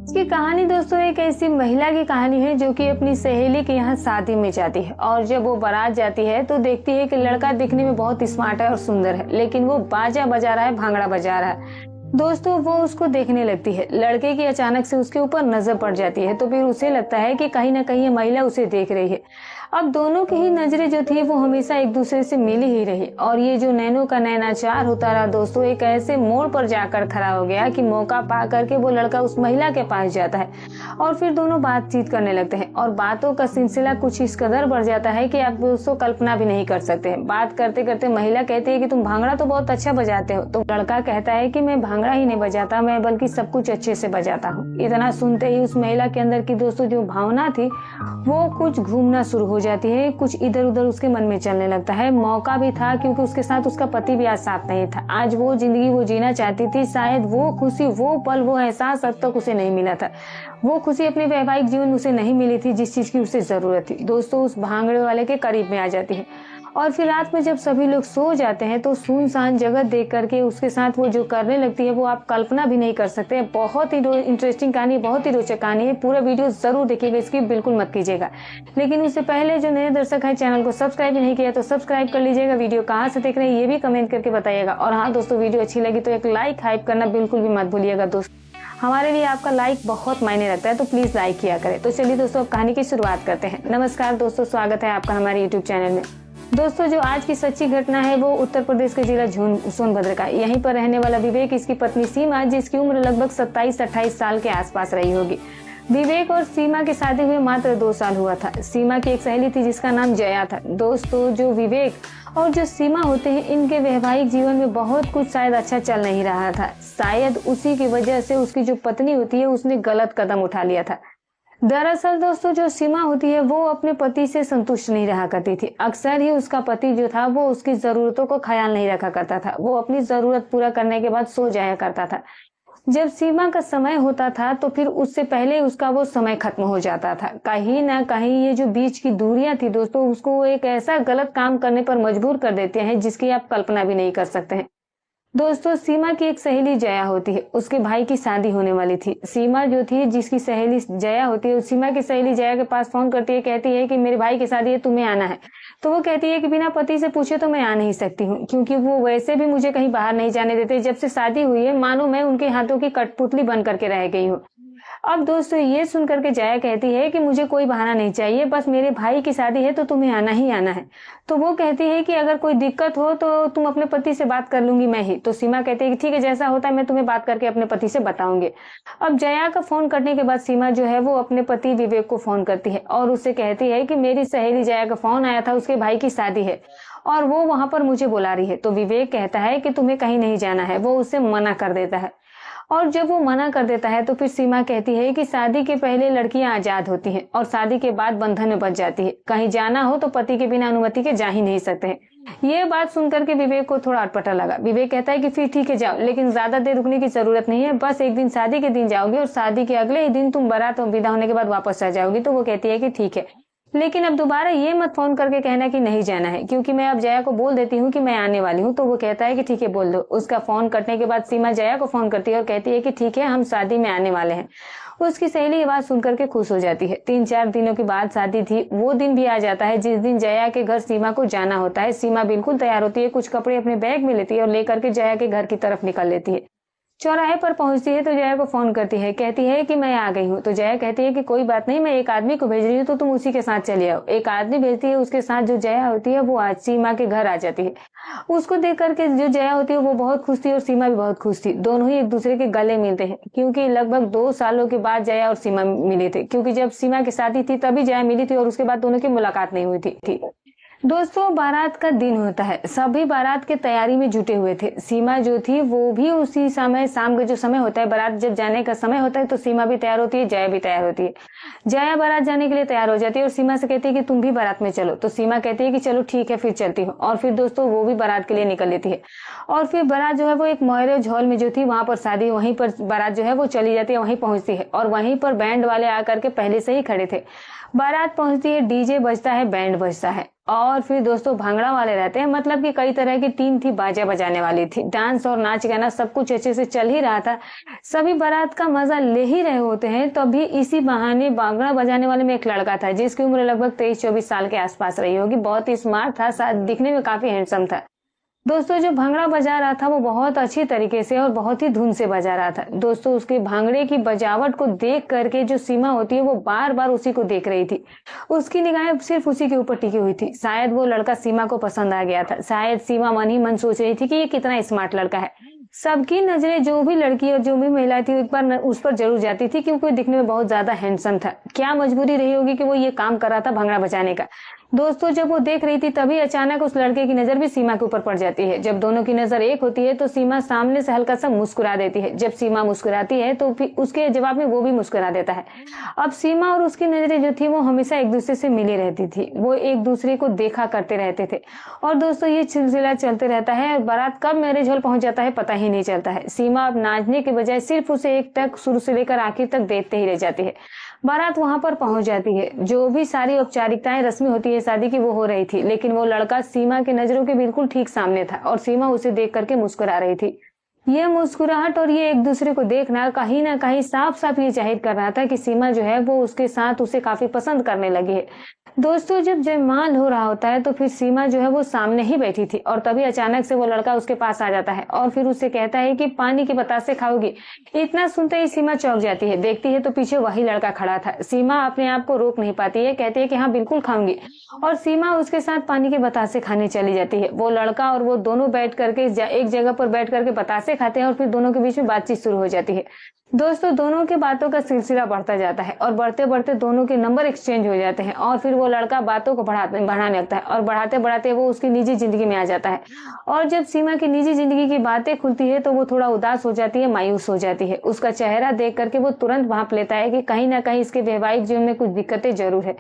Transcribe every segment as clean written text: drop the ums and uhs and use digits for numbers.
इसकी कहानी दोस्तों एक ऐसी महिला की कहानी है जो कि अपनी सहेली के यहाँ शादी में जाती है और जब वो बारात जाती है तो देखती है कि लड़का दिखने में बहुत स्मार्ट है और सुंदर है, लेकिन वो बाजा बजा रहा है, भांगड़ा बजा रहा है। दोस्तों वो उसको देखने लगती है। लड़के की अचानक से उसके ऊपर नजर पड़ जाती है तो फिर उसे लगता है कि कहीं ना कहीं ये महिला उसे देख रही है। अब दोनों की ही नजरें जो थी वो हमेशा एक दूसरे से मिली ही रही और ये जो नैनो का नैनाचार होता रहा दोस्तों एक ऐसे मोड़ पर जाकर खड़ा हो गया कि मौका पा करके वो लड़का उस महिला के पास जाता है और फिर दोनों बातचीत करने लगते हैं और बातों का सिलसिला कुछ इस कदर बढ़ जाता है कि आप दोस्तों कल्पना भी नहीं कर सकते हैं। बात करते करते महिला कहती है कि तुम भांगड़ा तो बहुत अच्छा बजाते हो, तो लड़का कहता है कि मैं भांगड़ा ही नहीं बजाता, मैं बल्कि सब कुछ अच्छे से बजाता हूँ। इतना सुनते ही उस महिला के अंदर की दोस्तों जो भावना थी वो कुछ घूमना शुरू हो जाती है, कुछ इधर उधर उसके मन में चलने लगता है। मौका भी था क्योंकि उसके साथ उसका पति भी आज साथ नहीं था। आज वो जिंदगी वो जीना चाहती थी, शायद वो खुशी, वो पल, वो एहसास अब तक उसे नहीं मिला था। वो खुशी अपने वैवाहिक जीवन में उसे नहीं मिली थी जिस चीज की उसे जरूरत थी। दोस्तों उस भांगड़े वाले के करीब में आ जाती है और फिर रात में जब सभी लोग सो जाते हैं तो सुनसान जगह देख करके उसके साथ वो जो करने लगती है वो आप कल्पना भी नहीं कर सकते। बहुत ही इंटरेस्टिंग कहानी, बहुत ही रोचक कहानी है। पूरा वीडियो जरूर देखिएगा, इसकी बिल्कुल मत कीजिएगा। लेकिन उससे पहले जो नए दर्शक है चैनल को सब्सक्राइब नहीं किया तो सब्सक्राइब कर लीजिएगा। वीडियो कहाँ से देख रहे हैं ये भी कमेंट करके बताइएगा। और हाँ दोस्तों, वीडियो अच्छी लगी तो एक लाइक हाइप करना बिल्कुल भी मत भूलिएगा दोस्तों, हमारे लिए आपका लाइक बहुत मायने रखता है, तो प्लीज लाइक किया करें। तो चलिए दोस्तों अब कहानी की शुरुआत करते हैं। नमस्कार दोस्तों, स्वागत है आपका हमारे यूट्यूब चैनल में। दोस्तों जो आज की सच्ची घटना है वो उत्तर प्रदेश के जिला सोनभद्र का। यहीं पर रहने वाला विवेक, इसकी पत्नी सीमा जिसकी उम्र लगभग 27-28 साल के आसपास रही होगी। विवेक और सीमा की शादी हुए मात्र 2 साल हुआ था। सीमा की एक सहेली थी जिसका नाम जया था। दोस्तों जो विवेक और जो सीमा होते हैं इनके वैवाहिक जीवन में बहुत कुछ शायद अच्छा चल नहीं रहा था। शायद उसी की वजह से उसकी जो पत्नी होती है उसने गलत कदम उठा लिया था। दरअसल दोस्तों जो सीमा होती है वो अपने पति से संतुष्ट नहीं रहा करती थी। अक्सर ही उसका पति जो था वो उसकी जरूरतों को ख्याल नहीं रखा करता था। वो अपनी जरूरत पूरा करने के बाद सो जाया करता था। जब सीमा का समय होता था तो फिर उससे पहले उसका वो समय खत्म हो जाता था। कहीं ना कहीं ये जो बीच की दूरियां थी दोस्तों उसको एक ऐसा गलत काम करने पर मजबूर कर देते हैं जिसकी आप कल्पना भी नहीं कर सकते हैं। दोस्तों सीमा की एक सहेली जया होती है, उसके भाई की शादी होने वाली थी। सीमा जो थी जिसकी सहेली जया होती है, सीमा की सहेली जया के पास फोन करती है, कहती है कि मेरे भाई की शादी है, तुम्हें आना है। तो वो कहती है कि बिना पति से पूछे तो मैं आ नहीं सकती हूँ, क्योंकि वो वैसे भी मुझे कहीं बाहर नहीं जाने देते। जब से शादी हुई है मानो मैं उनके हाथों की कठपुतली बन करके रह गई हूँ। अब दोस्तों ये सुन करके जया कहती है कि मुझे कोई बहाना नहीं चाहिए, बस मेरे भाई की शादी है तो तुम्हें आना ही आना है। तो वो कहती है कि अगर कोई दिक्कत हो तो तुम अपने पति से बात कर लूंगी मैं ही। तो सीमा कहती है कि ठीक है, जैसा होता है मैं तुम्हें बात करके अपने पति से बताऊंगी। अब जया का फोन करने के बाद सीमा जो है वो अपने पति विवेक को फोन करती है और उससे कहती है कि मेरी सहेली जया का फोन आया था, उसके भाई की शादी है और वो वहां पर मुझे बुला रही है। तो विवेक कहता है कि तुम्हें कहीं नहीं जाना है। वो उससे मना कर देता है और जब वो मना कर देता है तो फिर सीमा कहती है कि शादी के पहले लड़कियां आजाद होती हैं और शादी के बाद बंधन में बच जाती है। कहीं जाना हो तो पति के बिना अनुमति के जा ही नहीं सकते हैं। ये बात सुनकर के विवेक को थोड़ा अटपटा लगा। विवेक कहता है कि फिर ठीक है जाओ, लेकिन ज्यादा देर रुकने की जरूरत नहीं है, बस एक दिन शादी के दिन जाओगी और शादी के अगले ही दिन तुम बारात विदा होने के बाद वापस आ जाओगी। तो वो कहती है कि ठीक है, लेकिन अब दोबारा ये मत फोन करके कहना कि नहीं जाना है, क्योंकि मैं अब जया को बोल देती हूँ कि मैं आने वाली हूँ। तो वो कहता है कि ठीक है बोल दो। उसका फोन कटने के बाद सीमा जया को फोन करती है और कहती है कि ठीक है हम शादी में आने वाले हैं। उसकी सहेली ये बात सुनकर के खुश हो जाती है। 3-4 दिनों के बाद शादी थी। वो दिन भी आ जाता है जिस दिन जया के घर सीमा को जाना होता है। सीमा बिल्कुल तैयार होती है, कुछ कपड़े अपने बैग में लेती है और लेकर के जया के घर की तरफ निकल लेती है। चौराहे पर पहुंचती है तो जया को फोन करती है, कहती है कि मैं आ गई हूँ। तो जया कहती है कि कोई बात नहीं, मैं एक आदमी को भेज रही हूँ तो तुम उसी के साथ चले आओ। एक आदमी भेजती है, उसके साथ जो जया होती है वो आज सीमा के घर आ जाती है। उसको देख करके जो जया होती है वो बहुत खुश थी और सीमा भी बहुत खुश थी। दोनों ही एक दूसरे के गले मिलते हैं, क्योंकि लगभग 2 सालों के बाद जया और सीमा मिले थे। क्योंकि जब सीमा की शादी थी तभी जया मिली थी और उसके बाद दोनों की मुलाकात नहीं हुई थी। दोस्तों बारात का दिन होता है, सभी बारात के तैयारी में जुटे हुए थे। सीमा जो थी वो भी उसी समय, शाम का जो समय होता है, बारात जब जाने का समय होता है तो सीमा भी तैयार होती है, जया भी तैयार होती है। जया बारात जाने के लिए तैयार हो जाती है और सीमा से कहती है कि तुम भी बारात में चलो। तो सीमा कहती है कि चलो ठीक है फिर चलती हूँ। और फिर दोस्तों वो भी बारात के लिए निकल लेती है और फिर बारात जो है वो एक मैरिज हॉल में जो थी वहां पर शादी, वहीं पर बारात जो है वो चली जाती है, वहीं पहुंचती है और वहीं पर बैंड वाले आकर के पहले से ही खड़े थे। बारात पहुंचती है, डीजे बजता है, बैंड बजता है और फिर दोस्तों भांगड़ा वाले रहते हैं, मतलब कि कई तरह की टीम थी बाजा बजाने वाली थी। डांस और नाच गाना सब कुछ अच्छे से चल ही रहा था, सभी बारात का मजा ले ही रहे होते हैं। तभी इसी बहाने भांगड़ा बजाने वाले में एक लड़का था जिसकी उम्र लगभग 23-24 साल के आसपास रही होगी। बहुत ही स्मार्ट था, साथ दिखने में काफी हैंडसम था। दोस्तों जो भांगड़ा बजा रहा था वो बहुत अच्छी तरीके से और बहुत ही धुन से बजा रहा था। दोस्तों उसके भांगड़े की बजावट को देख करके जो सीमा होती है वो बार बार उसी को देख रही थी। उसकी निगाहें सिर्फ उसी के ऊपर टिकी हुई थी। शायद वो लड़का सीमा को पसंद आ गया था। शायद सीमा मन ही मन सोच रही थी कि ये कितना स्मार्ट लड़का है। सबकी नजरें जो भी लड़की और जो भी महिला थी एक बार उस पर जरूर जाती थी क्योंकि दिखने में बहुत ज्यादा हैंडसम था। क्या मजबूरी रही होगी कि वो ये काम कर रहा था भांगड़ा बजाने का। दोस्तों जब वो देख रही थी तभी अचानक उस लड़के की नजर भी सीमा के ऊपर पड़ जाती है। जब दोनों की नजर एक होती है तो सीमा सामने से हल्का सा मुस्कुरा देती है। जब सीमा मुस्कुराती है तो फिर उसके जवाब में वो भी मुस्कुरा देता है। अब सीमा और उसकी नजरें जो थी वो हमेशा एक दूसरे से मिली रहती थी, वो एक दूसरे को देखा करते रहते थे। और दोस्तों ये सिलसिला चलते रहता है। बारात कब मैरिज हॉल पहुंच जाता है पता ही नहीं चलता है। सीमा अब नाचने के बजाय सिर्फ उसे एक टक शुरू से लेकर आखिर तक देखते ही रह जाती है। बारात वहां पर पहुंच जाती है। जो भी सारी औपचारिकताएं रस्मी होती है शादी की वो हो रही थी, लेकिन वो लड़का सीमा के नजरों के बिल्कुल ठीक सामने था और सीमा उसे देख करके मुस्कुरा रही थी। ये मुस्कुराहट और ये एक दूसरे को देखना कहीं ना कहीं साफ साफ ये जाहिर कर रहा था कि सीमा जो है वो उसके साथ उसे काफी पसंद करने लगी है। दोस्तों जब जयमाल हो रहा होता है तो फिर सीमा जो है वो सामने ही बैठी थी और तभी अचानक से वो लड़का उसके पास आ जाता है और फिर उससे कहता है कि पानी के बतासे खाओगी। इतना सुनते ही सीमा चौंक जाती है। देखती है तो पीछे वही लड़का खड़ा था। सीमा अपने आप को रोक नहीं पाती है, कहती है कि हाँ बिल्कुल खाऊंगी और सीमा उसके साथ पानी के बतासे खाने चली जाती है। वो लड़का और वो दोनों बैठ करके एक जगह पर बैठ करके बतासे खाते हैं और फिर दोनों के बीच में बातचीत शुरू हो जाती है। दोस्तों दोनों के बातों का सिलसिला बढ़ता जाता है और बढ़ते बढ़ते दोनों के नंबर एक्सचेंज हो जाते हैं और फिर वो लड़का बातों को बढ़ाने लगता है और बढ़ाते बढ़ाते वो उसकी निजी जिंदगी में आ जाता है। और जब सीमा की निजी जिंदगी की बातें खुलती है तो वो थोड़ा उदास हो जाती है, मायूस हो जाती है। उसका चेहरा देख करके वो तुरंत भांप लेता है कि कहीं ना कहीं इसके वैवाहिक जीवन में कुछ दिक्कतें जरूर है।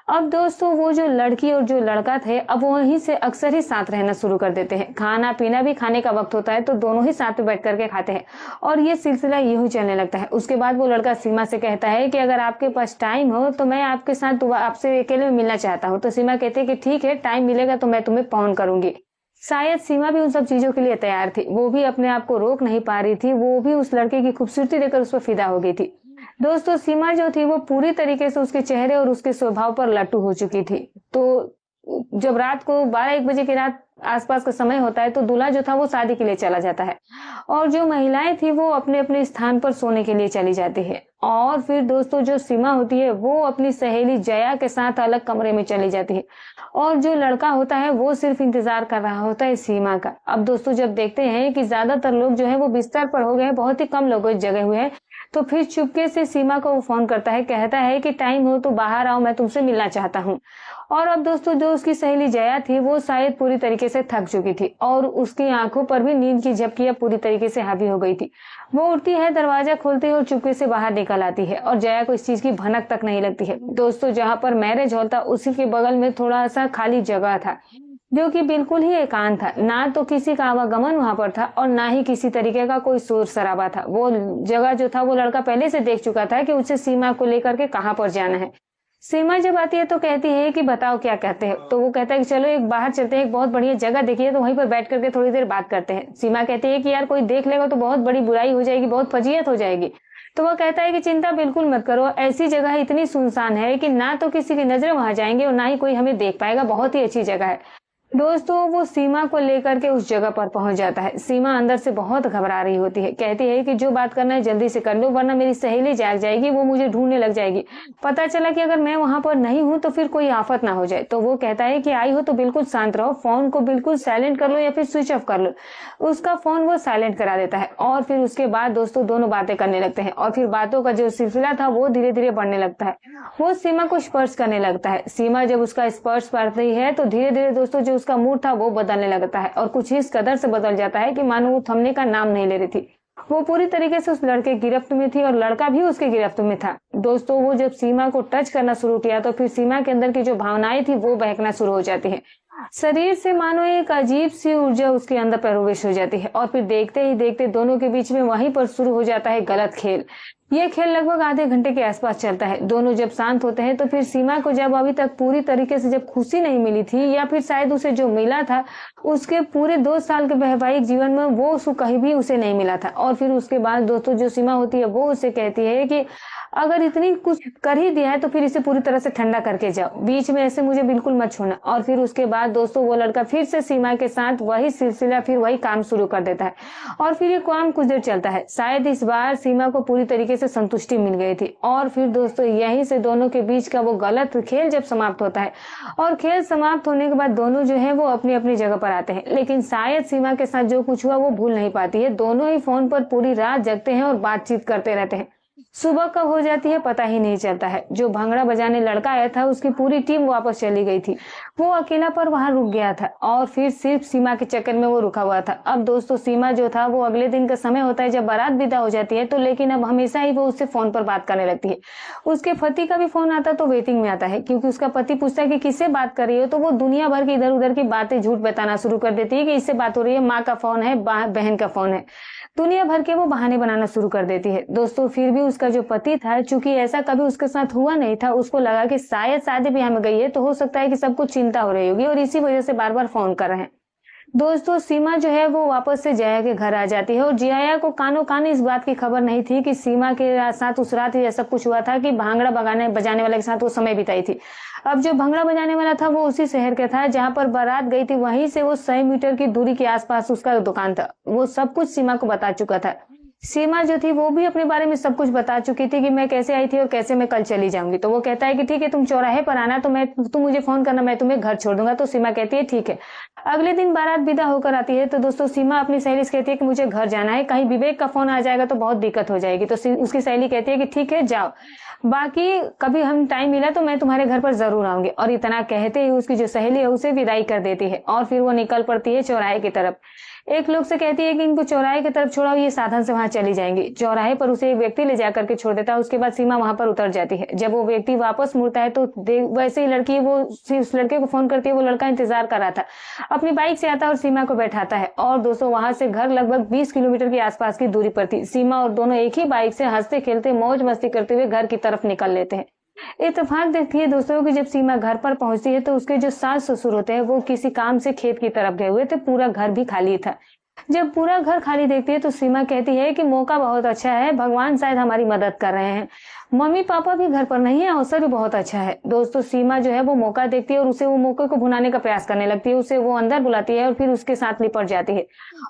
अब दोस्तों वो जो लड़की और जो लड़का थे अब वहीं से अक्सर ही साथ रहना शुरू कर देते हैं। खाना पीना भी खाने का वक्त होता है तो दोनों ही साथ में बैठ करके खाते हैं और ये सिलसिला यूं चलने लगता है। उसके बाद वो लड़का सीमा से कहता है कि अगर आपके पास टाइम हो तो मैं आपके साथ आपसे अकेले में मिलना चाहता हूँ। तो सीमा कहती है कि ठीक है, टाइम मिलेगा तो मैं तुम्हें फोन करूंगी। शायद सीमा भी उन सब चीजों के लिए तैयार थी। वो भी अपने आप को रोक नहीं पा रही थी। वो भी उस लड़के की खूबसूरती देखकर उस पर फिदा हो गई थी। दोस्तों सीमा जो थी वो पूरी तरीके से उसके चेहरे और उसके स्वभाव पर लट्टू हो चुकी थी। तो जब रात को 12-1 बजे की रात आसपास का समय होता है तो दूल्हा जो था वो शादी के लिए चला जाता है और जो महिलाएं थी वो अपने अपने स्थान पर सोने के लिए चली जाती है। और फिर दोस्तों जो सीमा होती है वो अपनी सहेली जया के साथ अलग कमरे में चली जाती है और जो लड़का होता है वो सिर्फ इंतजार कर रहा होता है सीमा का। अब दोस्तों जब देखते हैं कि ज्यादातर लोग जो है वो बिस्तर पर हो गए, बहुत ही कम लोग जगे हुए हैं, तो फिर चुपके से सीमा को वो फोन करता है, कहता है कि टाइम हो तो बाहर आओ, मैं तुमसे मिलना चाहता हूँ। और अब दोस्तों जो उसकी सहेली जया थी वो शायद पूरी तरीके से थक चुकी थी और उसकी आंखों पर भी नींद की झपकियां पूरी तरीके से हावी हो गई थी। वो उठती है, दरवाजा खोलती है और चुपके से बाहर निकल आती है और जया को इस चीज की भनक तक नहीं लगती है। दोस्तों जहाँ पर मैरिज हॉल था उसी के बगल में थोड़ा सा खाली जगह था जो कि बिल्कुल ही एकांत था। ना तो किसी का आवागमन वहां पर था और ना ही किसी तरीके का कोई शोर शराबा था। वो जगह जो था वो लड़का पहले से देख चुका था कि उसे सीमा को लेकर के कहाँ पर जाना है। सीमा जब आती है तो कहती है कि बताओ क्या कहते हैं। तो वो कहता है कि चलो एक बाहर चलते हैं, एक बहुत बढ़िया जगह देखिए तो वहीं पर बैठ करके थोड़ी देर बात करते हैं। सीमा कहती है कि यार कोई देख लेगा तो बहुत बड़ी बुराई हो जाएगी, बहुत फजीयत हो जाएगी। तो वो कहता है कि चिंता बिल्कुल मत करो, ऐसी जगह इतनी सुनसान है कि ना तो किसी की नजरें वहां जाएंगे और ना ही कोई हमें देख पाएगा, बहुत ही अच्छी जगह है। दोस्तों वो सीमा को लेकर के उस जगह पर पहुंच जाता है। सीमा अंदर से बहुत घबरा रही होती है, कहती है कि जो बात करना है जल्दी से कर लो वरना मेरी सहेली जाग जाएगी, वो मुझे ढूंढने लग जाएगी। पता चला कि अगर मैं वहां पर नहीं हूं तो फिर कोई आफत ना हो जाए। तो वो कहता है कि आई हो तो बिल्कुल शांत रहो, फोन को बिल्कुल साइलेंट कर लो या फिर स्विच ऑफ कर लो। उसका फोन वो साइलेंट करा देता है और फिर उसके बाद दोस्तों दोनों बातें करने लगते हैं और फिर बातों का जो सिलसिला था वो धीरे धीरे बढ़ने लगता है। वो सीमा को स्पर्श करने लगता है। सीमा जब उसका स्पर्श करती है तो धीरे धीरे दोस्तों जो उसका मूड था वो बदलने लगता है और कुछ इस कदर से बदल जाता है कि मानो वो थमने का नाम नहीं ले रही थी। वो पूरी तरीके से उस लड़के की गिरफ्त में थी और लड़का भी उसके गिरफ्त में था। दोस्तों वो जब सीमा को टच करना शुरू किया तो फिर सीमा के अंदर की जो भावनाएं थी वो बहकना शुरू हो जाती है। शरीर से मानो एक अजीब सी ऊर्जा उसके अंदर प्रवेश हो जाती है और फिर देखते ही देखते दोनों के बीच में वहीं पर शुरू हो जाता है गलत खेल। ये खेल लगभग आधे घंटे के आसपास चलता है। दोनों जब शांत होते हैं तो फिर सीमा को जब अभी तक पूरी तरीके से जब खुशी नहीं मिली थी, या फिर शायद उसे जो मिला था उसके पूरे 2 साल के वैवाहिक जीवन में वो उसको कहीं भी उसे नहीं मिला था। और फिर उसके बाद दोस्तों जो सीमा होती है वो उसे कहती है कि अगर इतनी कुछ कर ही दिया है तो फिर इसे पूरी तरह से ठंडा करके जाओ, बीच में ऐसे मुझे बिल्कुल मत छोड़ना। और फिर उसके बाद दोस्तों वो लड़का फिर से सीमा के साथ वही सिलसिला, फिर वही काम शुरू कर देता है। और फिर ये काम कुछ देर चलता है। शायद इस बार सीमा को पूरी तरीके से संतुष्टि मिल गई थी। और फिर दोस्तों यहीं से दोनों के बीच का वो गलत खेल जब समाप्त होता है, और खेल समाप्त होने के बाद दोनों जो है वो अपनी अपनी जगह पर आते हैं। लेकिन शायद सीमा के साथ जो कुछ हुआ वो भूल नहीं पाती है। दोनों ही फोन पर पूरी रात जगते हैं और बातचीत करते रहते हैं। सुबह कब हो जाती है पता ही नहीं चलता है। जो भांगड़ा बजाने लड़का आया था उसकी पूरी टीम वापस चली गई थी। वो अकेला पर वहां रुक गया था और फिर सिर्फ सीमा के चक्कर में वो रुका हुआ था। अब दोस्तों सीमा जो था वो अगले दिन का समय होता है जब बारात विदा हो जाती है, तो लेकिन अब हमेशा ही वो उससे फोन पर बात करने लगती है। उसके पति का भी फोन आता तो वेटिंग में आता है, क्योंकि उसका पति पूछता है कि किससे बात कर रही हो, तो वो दुनिया भर की इधर उधर की बातें झूठ बताना शुरू कर देती है कि इससे बात हो रही है, माँ का फोन है, बहन का फोन है, दुनिया भर के वो बहाने बनाना शुरू कर देती है। दोस्तों फिर भी उसका जो पति था, चूंकि ऐसा कभी उसके साथ हुआ नहीं था, उसको लगा कि शायद शादी ब्याह में गई है तो हो सकता है कि सबको चिंता हो रही होगी और इसी वजह से बार बार फोन कर रहे हैं। दोस्तों सीमा जो है वो वापस से जया के घर आ जाती है और जया को कानो कान इस बात की खबर नहीं थी कि सीमा के साथ उस रात ही ऐसा कुछ हुआ था कि भांगड़ा बजाने वाले के साथ वो समय बिताई थी। अब जो भांगड़ा बजाने वाला था वो उसी शहर का था जहां पर बारात गई थी, वहीं से वो 100 मीटर की दूरी के आसपास उसका दुकान था। वो सब कुछ सीमा को बता चुका था। सीमा जो थी वो भी अपने बारे में सब कुछ बता चुकी थी कि मैं कैसे आई थी और कैसे मैं कल चली जाऊंगी। तो वो कहता है कि ठीक है तुम चौराहे पर आना, तो तुम मुझे फोन करना, मैं तुम्हें घर छोड़ दूंगा। तो सीमा कहती है ठीक है। अगले दिन बारात विदा होकर आती है तो दोस्तों सीमा अपनी सहेली से कहती है कि मुझे घर जाना है, कहीं विवेक का फोन आ जाएगा तो बहुत दिक्कत हो जाएगी। तो उसकी सहेली कहती है कि ठीक है जाओ, बाकी कभी हम टाइम मिला तो मैं तुम्हारे घर पर जरूर आऊंगी। और इतना कहते ही उसकी जो सहेली है उसे विदाई कर देती है और फिर वो निकल पड़ती है चौराहे की तरफ। एक लोग से कहती है कि इनको चौराहे की तरफ छोड़ाओ, ये साधन से वहां चली जाएंगी। चौराहे पर उसे एक व्यक्ति ले जाकर के छोड़ देता है। उसके बाद सीमा वहां पर उतर जाती है। जब वो व्यक्ति वापस मुड़ता है तो वैसे ही लड़की वो उस लड़के को फोन करती है। वो लड़का इंतजार कर रहा था, अपनी बाइक से आता है और सीमा को बैठाता है। और दोस्तों वहां से घर लगभग 20 किलोमीटर के आसपास की दूरी पर थी। सीमा और दोनों एक ही बाइक से हंसते खेलते मौज मस्ती करते हुए घर की तरफ निकल लेते हैं। इत्तेफाक देखिए दोस्तों कि जब सीमा घर पर पहुंचती है तो उसके जो सास ससुर होते हैं वो किसी काम से खेत की तरफ गए हुए थे। पूरा घर भी खाली था। जब पूरा घर खाली देखती है तो सीमा कहती है कि मौका बहुत अच्छा है, भगवान शायद हमारी मदद कर रहे हैं। मम्मी पापा भी घर पर नहीं है, अवसर भी बहुत अच्छा है। दोस्तों सीमा जो है वो मौका देखती है और उसे वो मौके को भुनाने का प्रयास करने लगती है। उसे वो अंदर बुलाती है और फिर उसके साथ लिपट जाती है।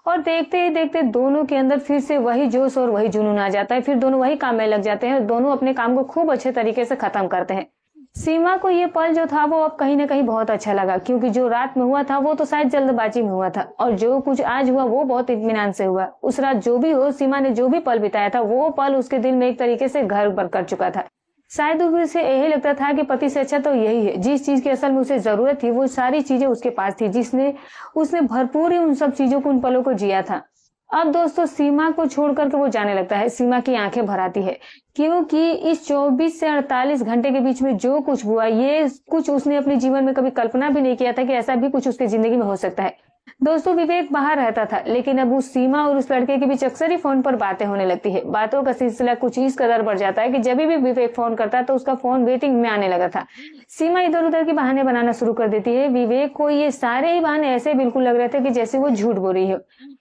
और देखते ही देखते दोनों के अंदर फिर से वही जोश और वही जुनून आ जाता है। फिर दोनों वही काम में लग जाते हैं और दोनों अपने काम को खूब अच्छे तरीके से खत्म करते हैं। सीमा को ये पल जो था वो अब कहीं ना कहीं बहुत अच्छा लगा, क्योंकि जो रात में हुआ था वो तो शायद जल्दबाजी में हुआ था और जो कुछ आज हुआ वो बहुत इत्मीनान से हुआ। उस रात जो भी हो, सीमा ने जो भी पल बिताया था वो पल उसके दिल में एक तरीके से घर भर कर चुका था। शायद उसे यही लगता था कि पति से अच्छा तो यही है। जिस चीज की असल में उसे जरूरत थी वो सारी चीजें उसके पास थी, जिसने उसने भरपूर ही उन सब चीजों को, उन पलों को जिया था। अब दोस्तों सीमा को छोड़ करके वो जाने लगता है। सीमा की आंखें भर आती है, क्योंकि इस 24 से 48 घंटे के बीच में जो कुछ हुआ ये कुछ उसने अपने जीवन में कभी कल्पना भी नहीं किया था कि ऐसा भी कुछ उसकी जिंदगी में हो सकता है। दोस्तों विवेक बाहर रहता था, लेकिन अब उस सीमा और उस लड़के के बीच अक्सर ही फोन पर बातें होने लगती है। बातों का सिलसिला कुछ इस कदर बढ़ जाता है कि जब भी विवेक फोन करता है तो उसका फोन वेटिंग में आने लगा था। सीमा इधर उधर के बहाने बनाना शुरू कर देती है। विवेक को ये सारे ही बहाने ऐसे बिल्कुल लग रहे थे कि जैसे वो झूठ बोल रही हो,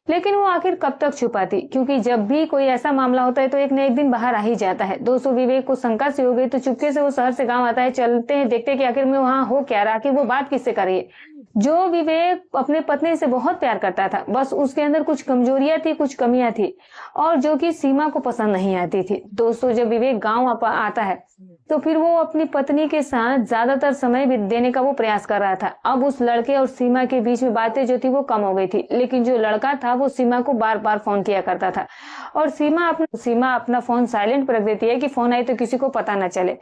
लेकिन वो आखिर कब तक छुपाती, क्योंकि जब भी कोई ऐसा मामला होता है तो एक न एक दिन बाहर आ ही जाता है। दोस्तों विवेक को शंका सी हो गई तो चुपके से वो शहर से गांव आता है। चलते हैं देखते हैं कि आखिर में वहां हो क्या रहा, कि वो बात किससे कर रही है। जो विवेक अपने पत्नी से बहुत प्यार करता था, बस उसके अंदर कुछ कमजोरियां थी, कुछ कमियां थी, और जो कि सीमा को पसंद नहीं आती थी। दोस्तों जब विवेक गांव आता है तो फिर वो अपनी पत्नी के साथ ज्यादातर समय देने का वो प्रयास कर रहा था। अब उस लड़के और सीमा के बीच में बातें जो थी वो कम हो गई थी, लेकिन जो लड़का था वो सीमा को बार बार फोन किया करता था और सीमा अपना फोन साइलेंट पर रख देती है कि फोन आए तो किसी को पता न चले।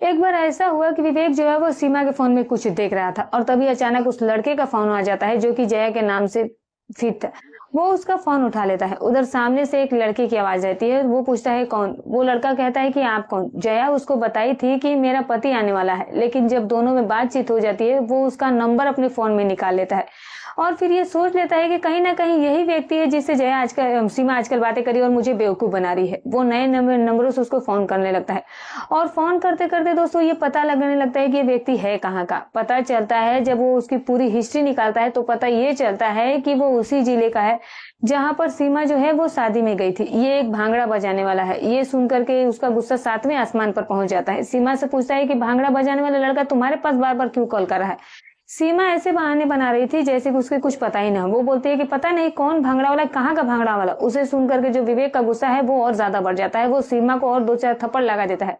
एक बार ऐसा हुआ कि विवेक जो है वो सीमा के फोन में कुछ देख रहा था और तभी अचानक उस लड़के का फोन आ जाता है जो कि जया के नाम से फिट था। वो उसका फोन उठा लेता है। उधर सामने से एक लड़के की आवाज रहती है। वो पूछता है कौन। वो लड़का कहता है कि आप कौन। जया उसको बताई थी कि मेरा पति आने वाला है, लेकिन जब दोनों में बातचीत हो जाती है वो उसका नंबर अपने फोन में निकाल लेता है और फिर ये सोच लेता है कि कहीं ना कहीं यही व्यक्ति है जिससे सीमा आजकल बातें करी और मुझे बेवकूफ बना रही है। वो नए नंबरों से उसको फोन करने लगता है और फोन करते करते दोस्तों ये पता लगने लगता है कि ये व्यक्ति है कहाँ का। पता चलता है जब वो उसकी पूरी हिस्ट्री निकालता है तो पता ये चलता है कि वो उसी जिले का है जहां पर सीमा जो है वो शादी में गई थी। ये एक भांगड़ा बजाने वाला है। ये सुन करके उसका गुस्सा 7वें आसमान पर पहुंच जाता है। सीमा से पूछता है कि भांगड़ा बजाने वाला लड़का तुम्हारे पास बार बार क्यों कॉल कर रहा है। सीमा ऐसे बहाने बना रही थी जैसे कि उसके कुछ पता ही ना। वो बोलती है कि पता नहीं कौन भांगड़ा वाला, कहाँ का भांगड़ा वाला। उसे सुन करके जो विवेक का गुस्सा है वो और ज्यादा बढ़ जाता है। वो सीमा को और 2-4 थप्पड़ लगा देता है।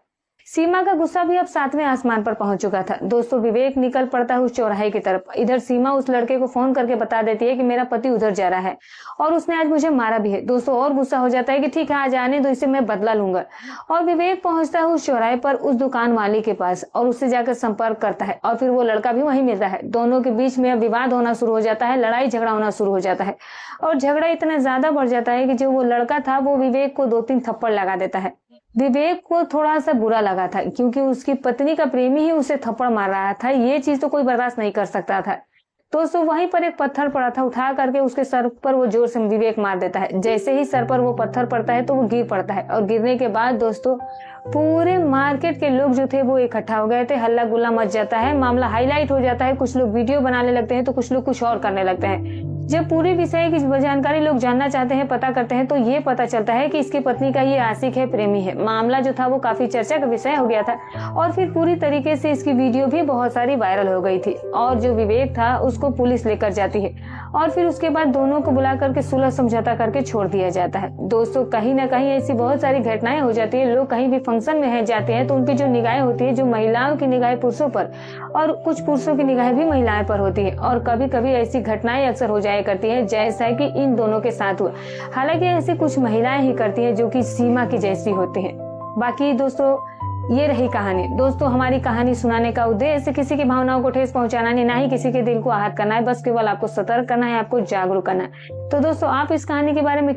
सीमा का गुस्सा भी अब 7वें आसमान पर पहुंच चुका था। दोस्तों विवेक निकल पड़ता है उस चौराहे की तरफ। इधर सीमा उस लड़के को फोन करके बता देती है कि मेरा पति उधर जा रहा है और उसने आज मुझे मारा भी है। दोस्तों और गुस्सा हो जाता है कि ठीक है आज आने दो, इससे मैं बदला लूंगा। और विवेक पहुंचता है उस चौराहे पर उस दुकान वाली के पास और उससे जाकर संपर्क करता है और फिर वो लड़का भी वहीं मिलता है। दोनों के बीच में विवाद होना शुरू हो जाता है, लड़ाई झगड़ा होना शुरू हो जाता है और झगड़ा इतना ज्यादा बढ़ जाता है कि जो वो लड़का था वो विवेक को 2-3 थप्पड़ लगा देता है। विवेक को थोड़ा सा बुरा लगा था क्योंकि उसकी पत्नी का प्रेमी ही उसे थप्पड़ मार रहा था। ये चीज तो कोई बर्दाश्त नहीं कर सकता था। दोस्तों वहीं पर एक पत्थर पड़ा था, उठा करके उसके सर पर वो जोर से विवेक मार देता है। जैसे ही सर पर वो पत्थर पड़ता है तो वो गिर पड़ता है और गिरने के बाद दोस्तों पूरे मार्केट के लोग जो थे वो इकट्ठा हो गए थे। हल्ला गुल्ला मच जाता है, मामला हाईलाइट हो जाता है। कुछ लोग वीडियो बनाने लगते हैं तो कुछ लोग कुछ और करने लगते हैं। जब पूरे विषय की जानकारी लोग जानना चाहते हैं, पता करते हैं तो ये पता चलता है कि इसकी पत्नी का ये आशिक है, प्रेमी है। मामला जो था वो काफी चर्चा का विषय हो गया था और फिर पूरी तरीके से इसकी वीडियो भी बहुत सारी वायरल हो गई थी और जो विवेक था उसको पुलिस लेकर जाती है और फिर उसके बाद दोनों को बुला करके सुलह समझौता करके छोड़ दिया जाता है। दोस्तों कहीं ना कहीं ऐसी बहुत सारी घटनाएं हो जाती है। लोग कहीं भी फंक्शन में जाते हैं तो उनकी जो निगाहें होती है, जो महिलाओं की निगाहें पुरुषों पर और कुछ पुरुषों की निगाहें भी महिलाएं पर होती है और कभी कभी ऐसी घटनाएं अक्सर हो जाए करती है जैसा कि इन दोनों के साथ हुआ। हालांकि ऐसी कुछ महिलाएं ही करती हैं जो कि सीमा की जैसी होती हैं। बाकी दोस्तों ये रही कहानी। दोस्तों हमारी कहानी सुनाने का उद्देश्य किसी की भावनाओं को ठेस पहुंचाना नहीं, ना ही किसी के दिल को आहत करना है। बस केवल आपको सतर्क करना है, आपको जागरूक करना है। तो दोस्तों आप इस कहानी के बारे में